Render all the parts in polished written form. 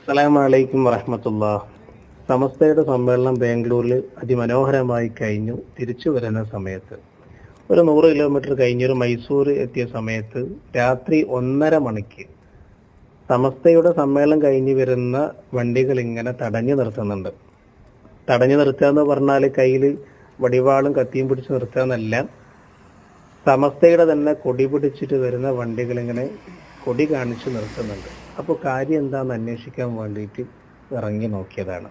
അസ്സലാമു അലൈക്കും വറഹ്മത്തുള്ളാഹ്. സമസ്തയുടെ സമ്മേളനം ബാംഗ്ലൂരിൽ അതിമനോഹരമായി കഴിഞ്ഞു. തിരിച്ചു വരുന്ന സമയത്ത് ഒരു 100 കിലോമീറ്റർ കഴിഞ്ഞൊരു മൈസൂർ എത്തിയ സമയത്ത് രാത്രി 1:30 മണിക്ക് സമസ്തയുടെ സമ്മേളനം കഴിഞ്ഞു വരുന്ന വണ്ടികൾ ഇങ്ങനെ തടഞ്ഞു നിർത്തുന്നുണ്ട്. തടഞ്ഞു നിർത്തുക എന്ന് പറഞ്ഞാൽ കയ്യിൽ വടിവാളും കത്തിയും പിടിച്ച് നിർത്തുക എന്നല്ല. സമസ്തയുടെ തന്നെ കൊടി പിടിച്ചിട്ട് വരുന്ന വണ്ടികൾ ഇങ്ങനെ കൊടി കാണിച്ച് നിർത്തുന്നുണ്ട്. അപ്പോൾ കാര്യം എന്താണെന്ന് അന്വേഷിക്കാൻ വേണ്ടിയിട്ട് ഇറങ്ങി നോക്കിയതാണ്.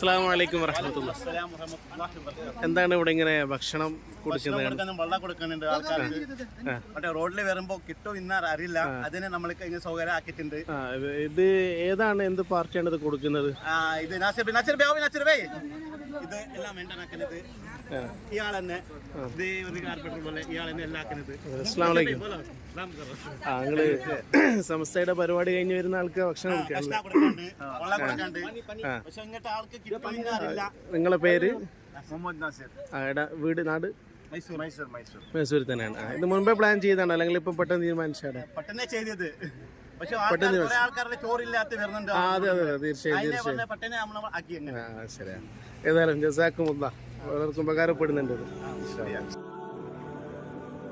അസ്സലാമു അലൈക്കും വറഹ്മത്തുള്ളാഹി. എന്താണ് ഇവിടെ ഇങ്ങനെ ഭക്ഷണം കൊടുക്കുന്നത്? വെള്ളം കൊടുക്കുന്നുണ്ട് ആൾക്കാർക്ക്. മറ്റേ റോഡിൽ വരുമ്പോ കിട്ടോ ഇന്ന അറിയില്ല, അതിനെ നമ്മൾക്ക് ഇങ്ങനെ സൗകര്യം ആക്കിയിട്ടുണ്ട്. ഇത് ഏതാണ്, എന്ത് പാർട്ടിയാണ് ഇത് കൊടുക്കുന്നത്? ഇത് ഇത് എല്ലാം മെയിൻ്റെനാക്കുന്നത് ഇയാൾ തന്നെ. ഇത് ഒരു കാർപ്പറ്റർ പോലെ ഇയാൾ തന്നെ എല്ലാം ആക്കുന്നത്. അസ്സലാമു അലൈക്കും. നിങ്ങള് സമസ്തയുടെ പരിപാടി കഴിഞ്ഞ് വരുന്ന ആൾക്ക് ഭക്ഷണം കൊടുക്കാറുണ്ട്. നിങ്ങളെ പേര്? മുഹമ്മദ് നാസിർ. വീട് നാട്? മൈസൂർ തന്നെയാണ്. ഇത് മുൻപേ പ്ലാൻ ചെയ്താണ് അല്ലെങ്കിൽ ഇപ്പൊ പെട്ടെന്ന് തീരുമാനിച്ചാണ്? പെട്ടെന്ന് ചെയ്തത്. ശരിയാ. ഏതായാലും ജസാക്കുമുല്ലാഹ്, പലർക്കും ഉപകാരപ്പെടുന്നുണ്ട്.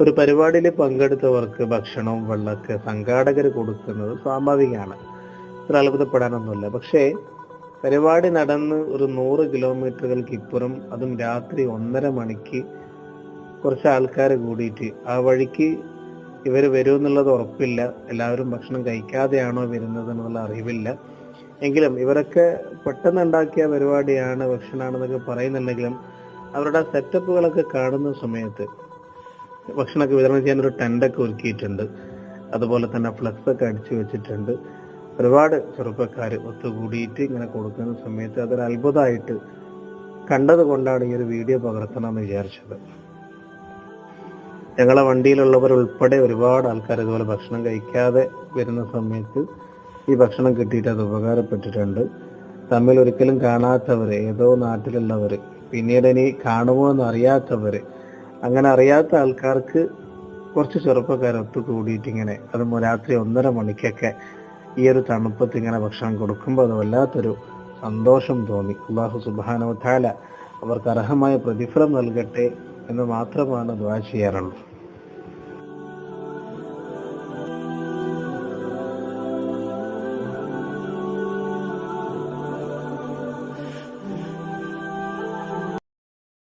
ഒരു പരിപാടിയിൽ പങ്കെടുത്തവർക്ക് ഭക്ഷണവും വെള്ളമൊക്കെ സംഘാടകർ കൊടുക്കുന്നത് സ്വാഭാവികമാണ്, ഇത്ര അത്ഭുതപ്പെടാനൊന്നുമില്ല. പക്ഷേ പരിപാടി നടന്ന് ഒരു 100 കിലോമീറ്ററുകൾക്ക് ഇപ്പുറം, അതും രാത്രി 1:30 മണിക്ക് കുറച്ച് ആൾക്കാർ കൂടിയിട്ട് ആ വഴിക്ക് ഇവർ വരുമെന്നുള്ളത് ഉറപ്പില്ല. എല്ലാവരും ഭക്ഷണം കഴിക്കാതെയാണോ വരുന്നത് എന്നുള്ള അറിവില്ല. എങ്കിലും ഇവരൊക്കെ പെട്ടെന്ന് ഉണ്ടാക്കിയ പരിപാടിയാണ്, ഭക്ഷണമാണെന്നൊക്കെ പറയുന്നുണ്ടെങ്കിലും അവരുടെ സെറ്റപ്പുകളൊക്കെ കാണുന്ന സമയത്ത് ഭക്ഷണമൊക്കെ വിതരണം ചെയ്യാൻ ഒരു ടെൻ്റൊക്കെ ഒരുക്കിയിട്ടുണ്ട്. അതുപോലെ തന്നെ ഫ്ലക്സ് ഒക്കെ അടിച്ചു വെച്ചിട്ടുണ്ട്. ഒരുപാട് ചെറുപ്പക്കാർ ഒത്തുകൂടിയിട്ട് ഇങ്ങനെ കൊടുക്കുന്ന സമയത്ത് അതൊരു അത്ഭുതമായിട്ട് കണ്ടത് കൊണ്ടാണ് ഈ ഒരു വീഡിയോ പകർത്തണമെന്ന് വിചാരിച്ചത്. ഞങ്ങളെ വണ്ടിയിലുള്ളവർ ഉൾപ്പെടെ ഒരുപാട് ആൾക്കാർ ഇതുപോലെ ഭക്ഷണം കഴിക്കാതെ വരുന്ന സമയത്ത് ഈ ഭക്ഷണം കിട്ടിയിട്ട് അത് ഉപകാരപ്പെട്ടിട്ടുണ്ട്. തമ്മിൽ ഒരിക്കലും കാണാത്തവർ, ഏതോ നാട്ടിലുള്ളവർ, പിന്നീട് ഇനി കാണുമോ എന്ന് അറിയാത്തവർ, അങ്ങനെ അറിയാത്ത ആൾക്കാർക്ക് കുറച്ച് ചെറുപ്പക്കാർ ഒത്തുകൂടിയിട്ട് ഇങ്ങനെ, അതും രാത്രി 1:30 മണിക്കൊക്കെ ഈ ഒരു തണുപ്പത്ത് ഇങ്ങനെ ഭക്ഷണം കൊടുക്കുമ്പോൾ അത് വല്ലാത്തൊരു സന്തോഷം തോന്നി. അല്ലാഹു സുബ്ഹാനഹു വ തആല അവർക്ക് അർഹമായ പ്രതിഫലം നൽകട്ടെ എന്ന് മാത്രമാണ് ദുആ ചെയ്യാറുള്ളത്.